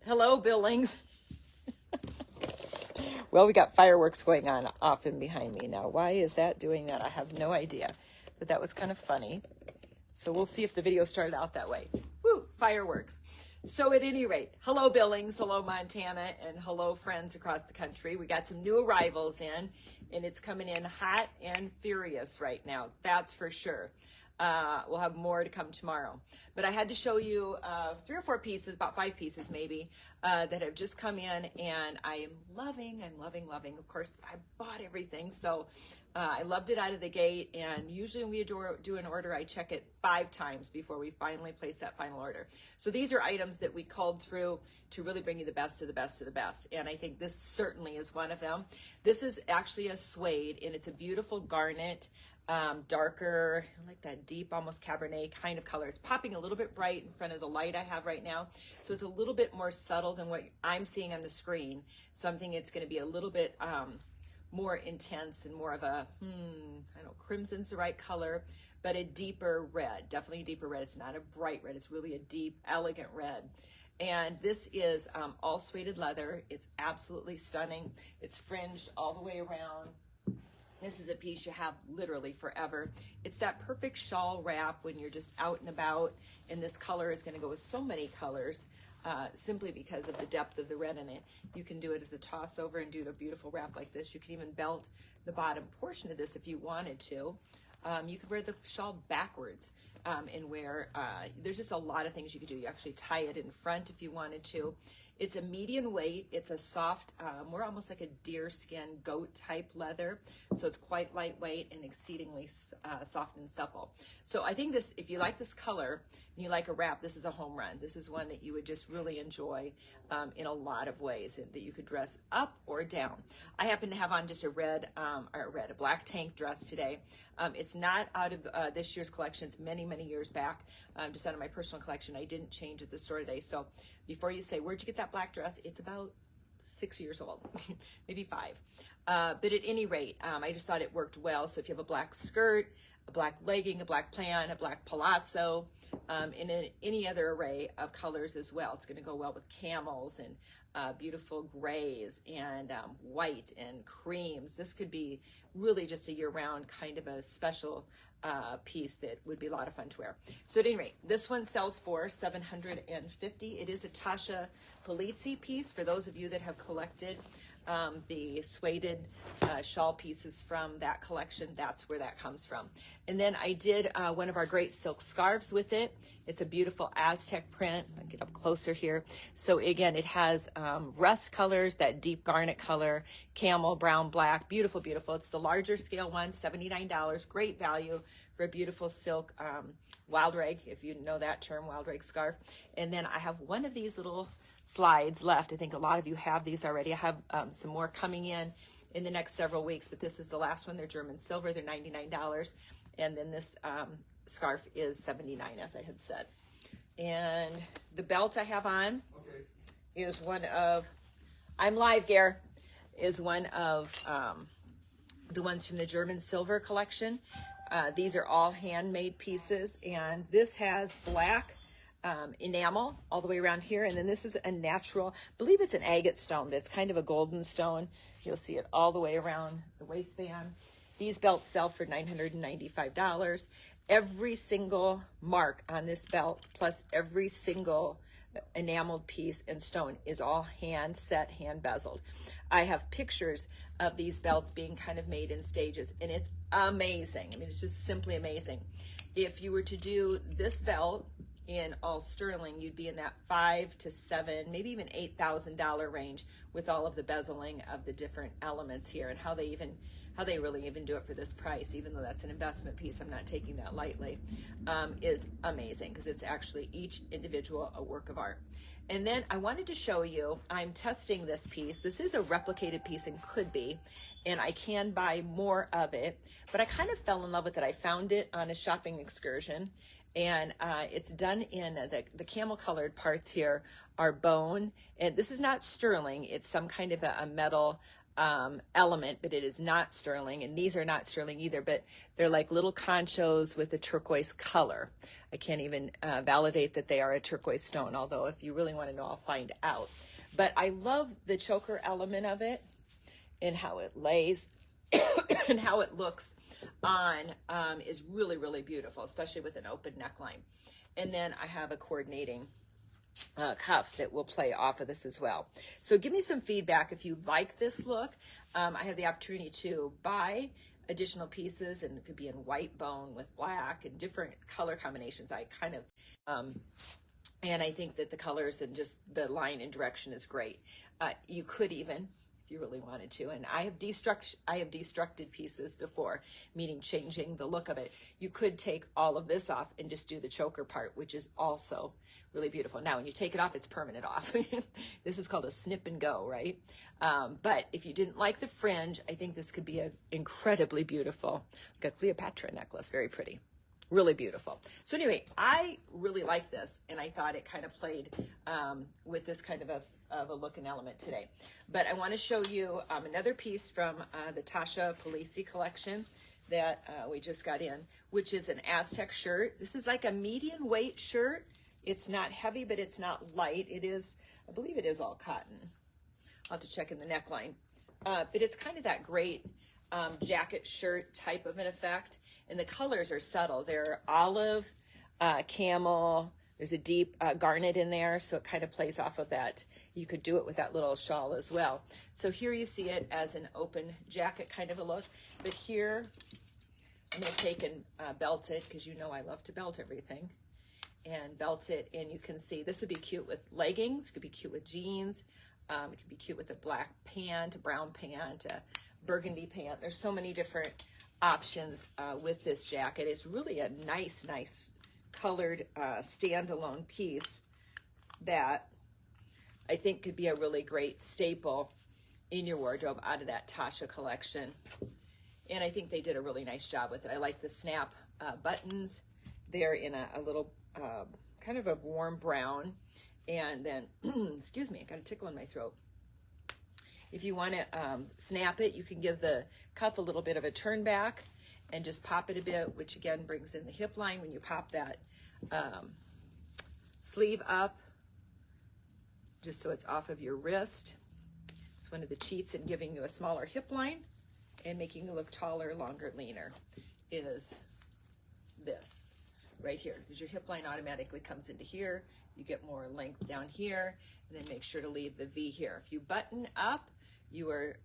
Hello, Billings. Well, we got fireworks going on off and behind me now. Why is that doing that? I have no idea, but that was kind of funny. So we'll see if the video started out that way. Woo, fireworks. So at any rate, hello Billings, hello Montana, and hello friends across the country. We got some new arrivals in, and it's coming in hot and furious right now. That's for sure. We'll have more to come tomorrow. But I had to show you 3 or 4 pieces, about 5 pieces maybe, that have just come in, and I am loving. Of course, I bought everything, so I loved it out of the gate, and usually when we do an order, I check it 5 times before we finally place that final order. So these are items that we culled through to really bring you the best of the best of the best, and I think this certainly is one of them. This is actually a suede, and it's a beautiful garnet. Darker, like that deep, almost Cabernet kind of color. It's popping a little bit bright in front of the light I have right now. So it's a little bit more subtle than what I'm seeing on the screen. So I'm thinking it's going to be a little bit more intense and more of a, I don't know, crimson's the right color, but a deeper red, definitely a deeper red. It's not a bright red. It's really a deep, elegant red. And this is all suede leather. It's absolutely stunning. It's fringed all the way around. This is a piece you have literally forever. It's that perfect shawl wrap when you're just out and about, and this color is going to go with so many colors simply because of the depth of the red in it. You can do it as a toss over and do a beautiful wrap like this. You can even belt the bottom portion of this if you wanted to. You could wear the shawl backwards and wear, there's just a lot of things you could do. You actually tie it in front if you wanted to. It's a medium weight. It's a soft, more almost like a deer skin goat type leather. So it's quite lightweight and exceedingly soft and supple. So I think this, if you like this color and you like a wrap, this is a home run. This is one that you would just really enjoy in a lot of ways, and that you could dress up or down. I happen to have on just a black tank dress today. It's not out of this year's collection. It's many, many years back, just out of my personal collection. I didn't change at the store today. So before you say, where'd you get that black dress? It's about 6 years old, maybe 5. But at any rate, I just thought it worked well. So if you have a black skirt, a black legging, a black pant, a black palazzo, and any other array of colors as well, it's going to go well with camels and beautiful grays and white and creams. This could be really just a year-round kind of a special piece that would be a lot of fun to wear. So at any rate, this one sells for $750. It is a Tasha Polizzi piece. For those of you that have collected the suede shawl pieces from that collection, that's where that comes from. And then I did one of our great silk scarves with it. It's a beautiful Aztec print. I'll get up closer here. So again, it has rust colors, that deep garnet color, camel, brown, black, beautiful, beautiful. It's the larger scale one, $79, great value for a beautiful silk wild rag, if you know that term, wild rag scarf. And then I have one of these little slides left. I think a lot of you have these already. I have some more coming in the next several weeks, but this is the last one. They're German silver. They're $99. And then this scarf is $79, as I had said. And the belt I have on is one of, I'm live, Gare, is one of the ones from the German silver collection. These are all handmade pieces, and this has black enamel all the way around here, and then this is a natural, I believe it's an agate stone, but it's kind of a golden stone. You'll see it all the way around the waistband. These belts sell for $995. Every single mark on this belt, plus every single enameled piece and stone, is all hand set, hand bezeled. I have pictures of these belts being kind of made in stages, and it's amazing. I mean, it's just simply amazing. If you were to do this belt in all sterling, you'd be in that $5,000 to $7,000, maybe even $8,000 range, with all of the bezeling of the different elements here, and how they really even do it for this price, even though that's an investment piece. I'm not taking that lightly. Is amazing, because it's actually each individual a work of art. And then I wanted to show you, I'm testing this piece. This is a replicated piece and could be, and I can buy more of it, but I kind of fell in love with it. I found it on a shopping excursion, and it's done in the camel colored parts here are bone, and this is not sterling. It's some kind of a metal element, but it is not sterling, and these are not sterling either, but they're like little conchos with a turquoise color. I can't even validate that they are a turquoise stone, although if you really want to know, I'll find out. But I love the choker element of it and how it lays and how it looks on is really, really beautiful, especially with an open neckline. And then I have a coordinating cuff that will play off of this as well. So give me some feedback if you like this look. I have the opportunity to buy additional pieces, and it could be in white bone with black and different color combinations. I kind of and I think that the colors and just the line and direction is great. You could even, if you really wanted to, and I have destructed pieces before, meaning changing the look of it. You could take all of this off and just do the choker part, which is also really beautiful. Now, when you take it off, it's permanent off. This is called a snip and go, right? But if you didn't like the fringe, I think this could be an incredibly beautiful, like a Cleopatra necklace, very pretty. Really beautiful. So anyway, I really like this, and I thought it kind of played with this kind of a look and element today. But I want to show you another piece from the Tasha Polisi collection that we just got in, which is an Aztec shirt. This is like a medium weight shirt. It's not heavy, but it's not light. It is, I believe it is all cotton. I'll have to check in the neckline. But it's kind of that great jacket shirt type of an effect. And the colors are subtle. They're olive, camel. There's a deep garnet in there, so it kind of plays off of that. You could do it with that little shawl as well. So here you see it as an open jacket kind of a look. But here, I'm going to take and belt it, because you know I love to belt everything. And belt it, and you can see this would be cute with leggings. It could be cute with jeans. It could be cute with a black pant, a brown pant, a burgundy pant. There's so many different options with this jacket. It's really a nice colored standalone piece that I think could be a really great staple in your wardrobe out of that Tasha collection. And I think they did a really nice job with it. I like the snap buttons. They're in a little kind of a warm brown. And then, excuse me, I got a tickle in my throat. If you want to snap it, you can give the cuff a little bit of a turn back and just pop it a bit, which again brings in the hip line when you pop that sleeve up, just so it's off of your wrist. It's one of the cheats in giving you a smaller hip line and making you look taller, longer, leaner is this right here, because your hip line automatically comes into here. You get more length down here, and then make sure to leave the V here. If you button up, you are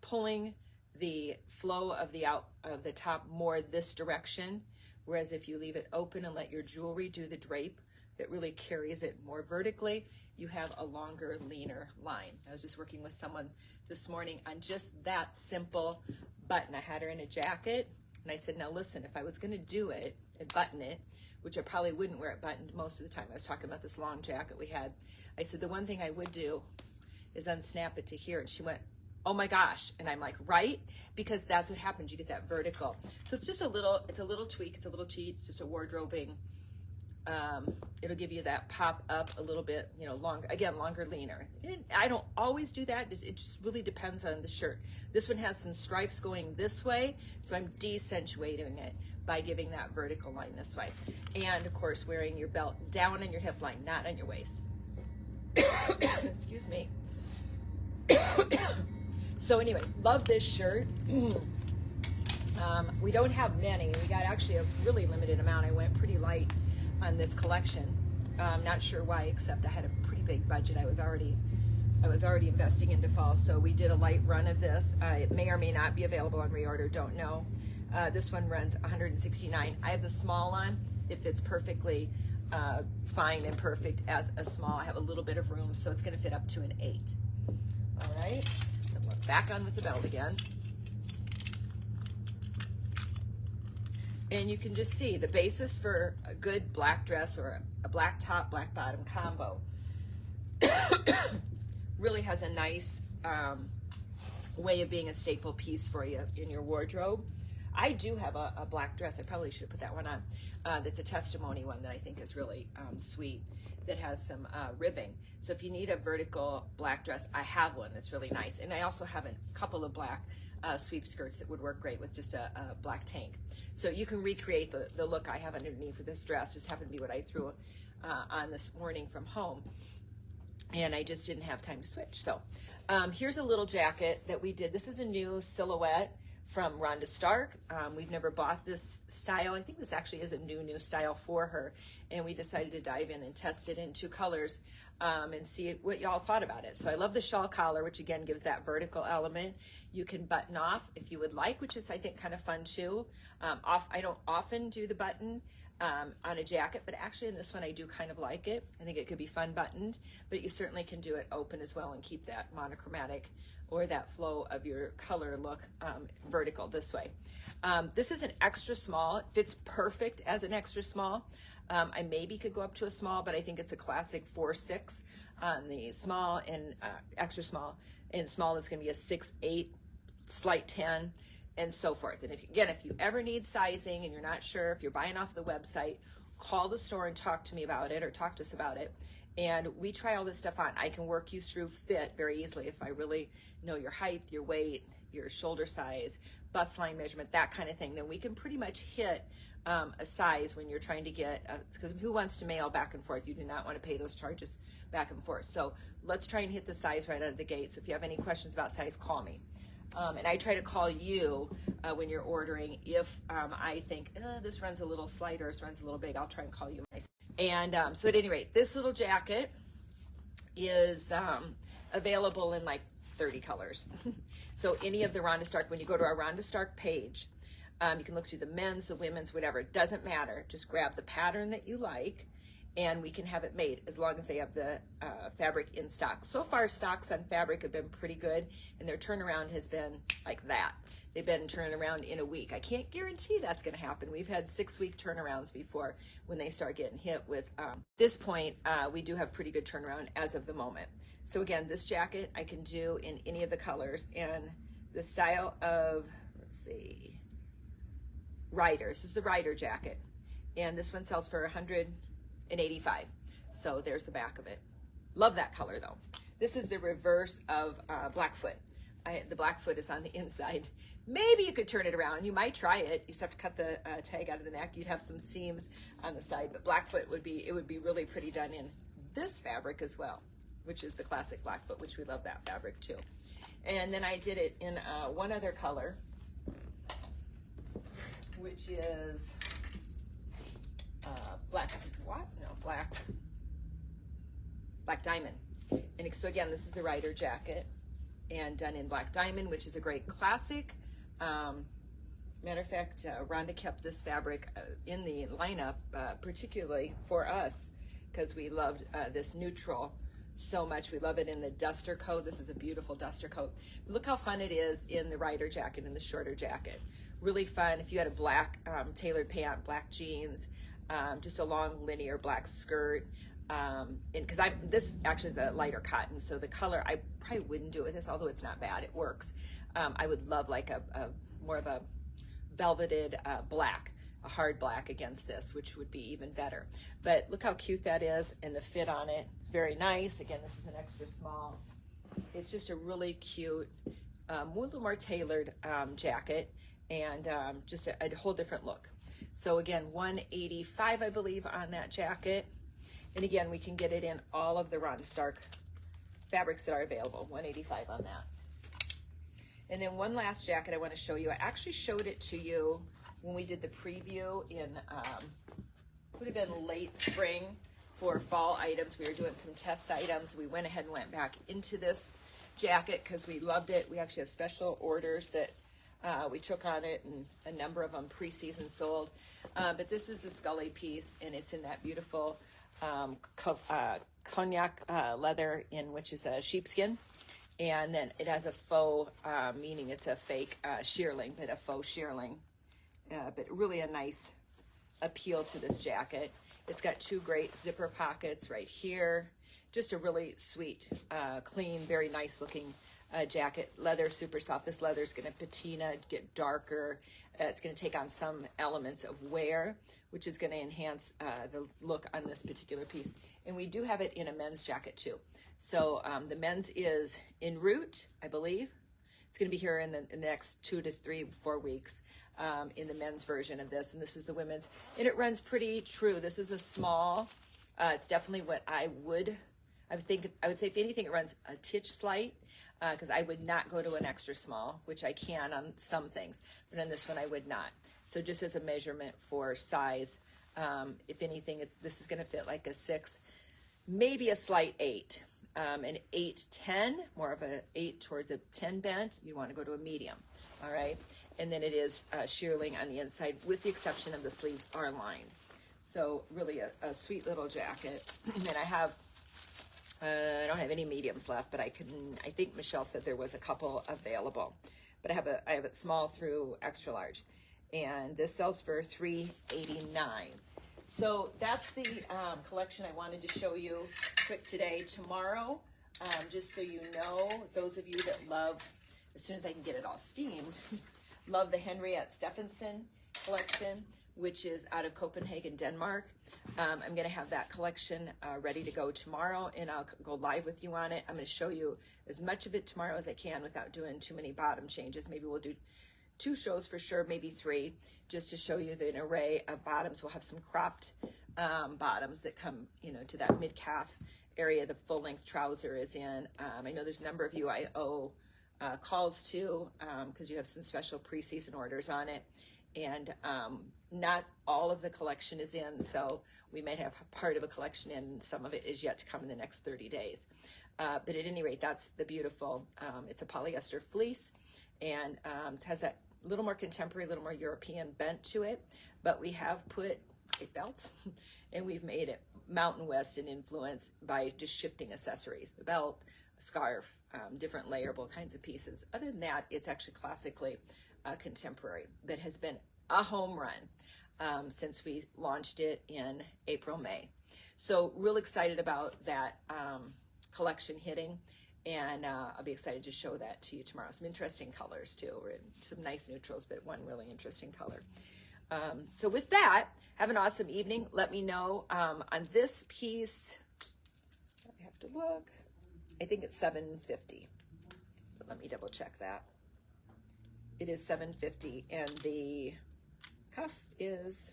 pulling the flow of the top more this direction, whereas if you leave it open and let your jewelry do the drape, it really carries it more vertically. You have a longer, leaner line. I was just working with someone this morning on just that simple button. I had her in a jacket, and I said, now listen, if I was gonna do it and button it, which I probably wouldn't wear it buttoned most of the time. I was talking about this long jacket we had. I said, the one thing I would do is unsnap it to here. And she went, oh my gosh. And I'm like, right? Because that's what happens. You get that vertical. So it's just a little tweak. It's a little cheat. It's just a wardrobing. It'll give you that pop up a little bit, you know, longer, leaner. And I don't always do that. It just really depends on the shirt. This one has some stripes going this way, so I'm decentuating it by giving that vertical line this way. And of course, wearing your belt down on your hip line, not on your waist. Excuse me. So anyway, love this shirt. We don't have many. We got actually a really limited amount. I went pretty light on this collection. Not sure why, except I had a pretty big budget. I was already investing into fall, so we did a light run of this. It may or may not be available on reorder, don't know. This one runs $169. I have the small on. It fits perfectly fine and perfect as a small. I have a little bit of room, so it's going to fit up to an 8. All right, so we're back on with the belt again. And you can just see the basis for a good black dress or a black top, black bottom combo really has a nice way of being a staple piece for you in your wardrobe. I do have a black dress. I probably should put that one on. That's a testimony one that I think is really sweet, that has some ribbing. So if you need a vertical black dress, I have one that's really nice. And I also have a couple of black sweep skirts that would work great with just a black tank. So you can recreate the look I have underneath for this dress. Just happened to be what I threw on this morning from home. And I just didn't have time to switch. So here's a little jacket that we did. This is a new silhouette from Rhonda Stark. We've never bought this style. I think this actually is a new style for her. And we decided to dive in and test it in 2 colors and see what y'all thought about it. So I love the shawl collar, which again gives that vertical element. You can button off if you would like, which is I think kind of fun too. I don't often do the button on a jacket, but actually in this one I do kind of like it. I think it could be fun buttoned, but you certainly can do it open as well and keep that monochromatic or that flow of your color look vertical this way. This is an extra small. It fits perfect as an extra small. I maybe could go up to a small, but I think it's a classic 4-6 on the small and extra small. And small is going to be a 6-8, slight 10, and so forth. And if you ever need sizing and you're not sure, if you're buying off the website, call the store and talk to me about it, or talk to us about it. And we try all this stuff on. I can work you through fit very easily if I really know your height, your weight, your shoulder size, bust line measurement, that kind of thing. Then we can pretty much hit a size when you're trying to get, because who wants to mail back and forth? You do not want to pay those charges back and forth. So let's try and hit the size right out of the gate. So if you have any questions about size, call me. And I try to call you when you're ordering. If I think this runs a little slight or this runs a little big, I'll try and call you myself. And so at any rate, this little jacket is available in like 30 colors. So any of the Rhonda Stark, when you go to our Rhonda Stark page, you can look through the men's, the women's, whatever. It doesn't matter. Just grab the pattern that you like, and we can have it made as long as they have the fabric in stock. So far, stocks on fabric have been pretty good, and their turnaround has been like that. They've been turning around in a week. I can't guarantee that's going to happen. We've had 6-week turnarounds before when they start getting hit with. This point, we do have pretty good turnaround as of the moment. So again, this jacket I can do in any of the colors, and the style of, let's see, Rider. This is the Rider jacket, and this one sells for $185. So there's the back of it. Love that color though. This is the reverse of Blackfoot. The Blackfoot is on the inside. Maybe you could turn it around. You might try it. You just have to cut the tag out of the neck. You'd have some seams on the side, but Blackfoot would be really pretty done in this fabric as well, which is the classic Blackfoot, which we love that fabric too. And then I did it in one other color, which is black diamond. And so again, this is the Rider jacket, and done in black diamond, which is a great classic. Matter of fact, Rhonda kept this fabric in the lineup particularly for us because we loved this neutral so much. We love it in the duster coat. This is a beautiful duster coat. But look how fun it is in the Rider jacket, in the shorter jacket. Really fun if you had a black tailored pant, black jeans, just a long linear black skirt. And because this actually is a lighter cotton, so the color, I probably wouldn't do it with this, although it's not bad, it works. I would love like a more of a velveted black, a hard black against this, which would be even better. But look how cute that is, and the fit on it, very nice. Again, this is an extra small. It's just a really cute, a little more tailored jacket, and just a whole different look. So again, $185, I believe, on that jacket. And again, we can get it in all of the Rhonda Stark fabrics that are available, $185 on that. And then one last jacket I want to show you. I actually showed it to you when we did the preview in, would have been late spring for fall items. We were doing some test items. We went ahead and went back into this jacket because we loved it. We actually have special orders that we took on it, and a number of them pre-season sold. But this is the Scully piece, and it's in that beautiful cognac leather, in which is a sheepskin, and then it has a faux, meaning it's a fake shearling, but a faux shearling, but really a nice appeal to this jacket. It's got 2 great zipper pockets right here, just a really sweet, clean, very nice looking jacket. Leather, super soft. This leather is going to patina, get darker. It's going to take on some elements of wear, which is going to enhance the look on this particular piece. And we do have it in a men's jacket too. So the men's is en route, I believe. It's going to be here in the next 2 to 3, 4 weeks in the men's version of this. And this is the women's. And it runs pretty true. This is a small. It's definitely what I would say, if anything, it runs a titch slight, because I would not go to an extra small, which I can on some things, but on this one I would not. So just as a measurement for size, if anything, this is going to fit like a 6, maybe a slight 8. An 8-10, more of a 8 towards a 10 bent, you want to go to a medium, all right? And then it is shearling on the inside, with the exception of the sleeves are lined. So really a sweet little jacket. And I don't have any mediums left, but I think Michelle said there was a couple available. But I have it small through extra large. And this sells for $3.89. So that's the collection I wanted to show you quick today. Tomorrow, just so you know, those of you that love, as soon as I can get it all steamed, love the Henriette Stephenson collection, which is out of Copenhagen, Denmark. I'm going to have that collection ready to go tomorrow, and I'll go live with you on it. I'm going to show you as much of it tomorrow as I can without doing too many bottom changes. Maybe we'll do 2 shows for sure, maybe 3, just to show you an array of bottoms. We'll have some cropped bottoms that come, to that mid-calf area the full-length trouser is in. I know there's a number of you I owe calls to because you have some special preseason orders on it. And not all of the collection is in, so we might have part of a collection in. Some of it is yet to come in the next 30 days. But at any rate, that's the beautiful, it's a polyester fleece, and it has that little more contemporary, a little more European bent to it. But we have put belts, and we've made it Mountain West in influence by just shifting accessories, the belt, a scarf, different layerable kinds of pieces. Other than that, it's actually classically contemporary, but has been a home run since we launched it in April, May. So real excited about that collection hitting, and I'll be excited to show that to you tomorrow. Some interesting colors too, or some nice neutrals, but one really interesting color. So with that, have an awesome evening. Let me know on this piece. I have to look. I think it's $7.50, but let me double check that. It is $7.50, and the cuff is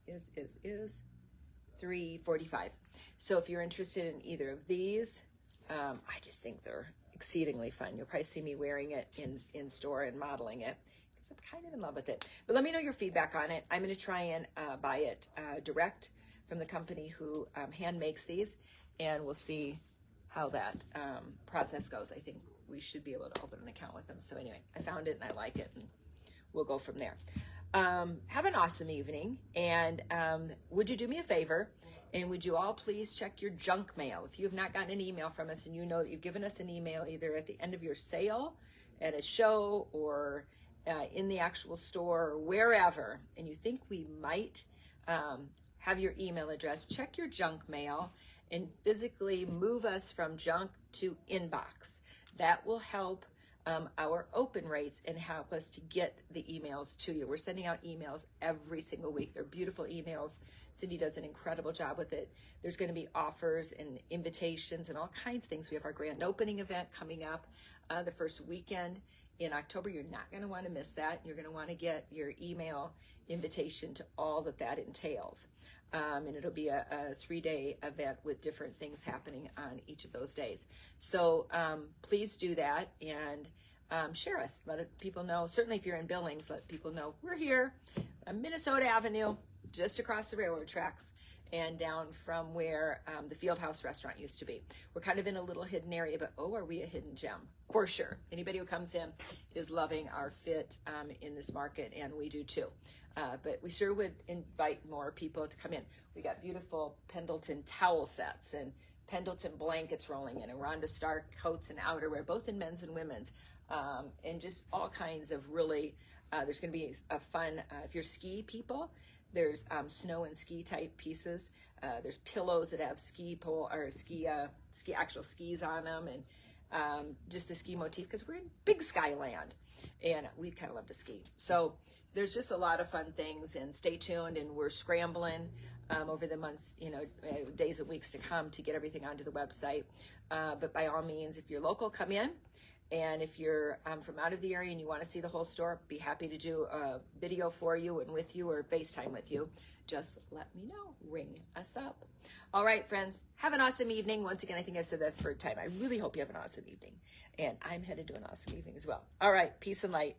$3.45. So if you're interested in either of these, I just think they're exceedingly fun. You'll probably see me wearing it in store and modeling it, because I'm kind of in love with it. But let me know your feedback on it. I'm going to try and buy it direct from the company who hand makes these, and we'll see how that process goes. I think we should be able to open an account with them. So anyway, I found it and I like it, and we'll go from there. Have an awesome evening, and would you do me a favor, and would you all please check your junk mail? If you have not gotten an email from us, and you know that you've given us an email either at the end of your sale, at a show, or in the actual store, or wherever, and you think we might have your email address, check your junk mail and physically move us from junk to inbox. That will help our open rates and help us to get the emails to you. We're sending out emails every single week. They're beautiful emails. Cindy does an incredible job with it. There's going to be offers and invitations and all kinds of things. We have our grand opening event coming up the first weekend in October. You're not going to want to miss that. You're going to want to get your email invitation to all that entails. And it'll be a 3-day event with different things happening on each of those days. So please do that, and share us. Let people know. Certainly if you're in Billings, let people know we're here on Minnesota Avenue, just across the railroad tracks, and down from where the Fieldhouse restaurant used to be. We're kind of in a little hidden area, but oh, are we a hidden gem? For sure. Anybody who comes in is loving our fit in this market, and we do too. But we sure would invite more people to come in. We got beautiful Pendleton towel sets and Pendleton blankets rolling in, and Rhonda Stark coats and outerwear, both in men's and women's, and just all kinds of really, there's going to be a fun, if you're ski people, there's snow and ski type pieces. There's pillows that have ski pole or ski actual skis on them, and just the ski motif, because we're in big sky land and we kind of love to ski. So there's just a lot of fun things, and stay tuned, and we're scrambling over the months, days and weeks to come to get everything onto the website. But by all means, if you're local, come in. And if you're from out of the area and you want to see the whole store, be happy to do a video for you and with you, or FaceTime with you. Just let me know. Ring us up. All right, friends, have an awesome evening. Once again, I think I've said that the third time. I really hope you have an awesome evening. And I'm headed to an awesome evening as well. All right, peace and light.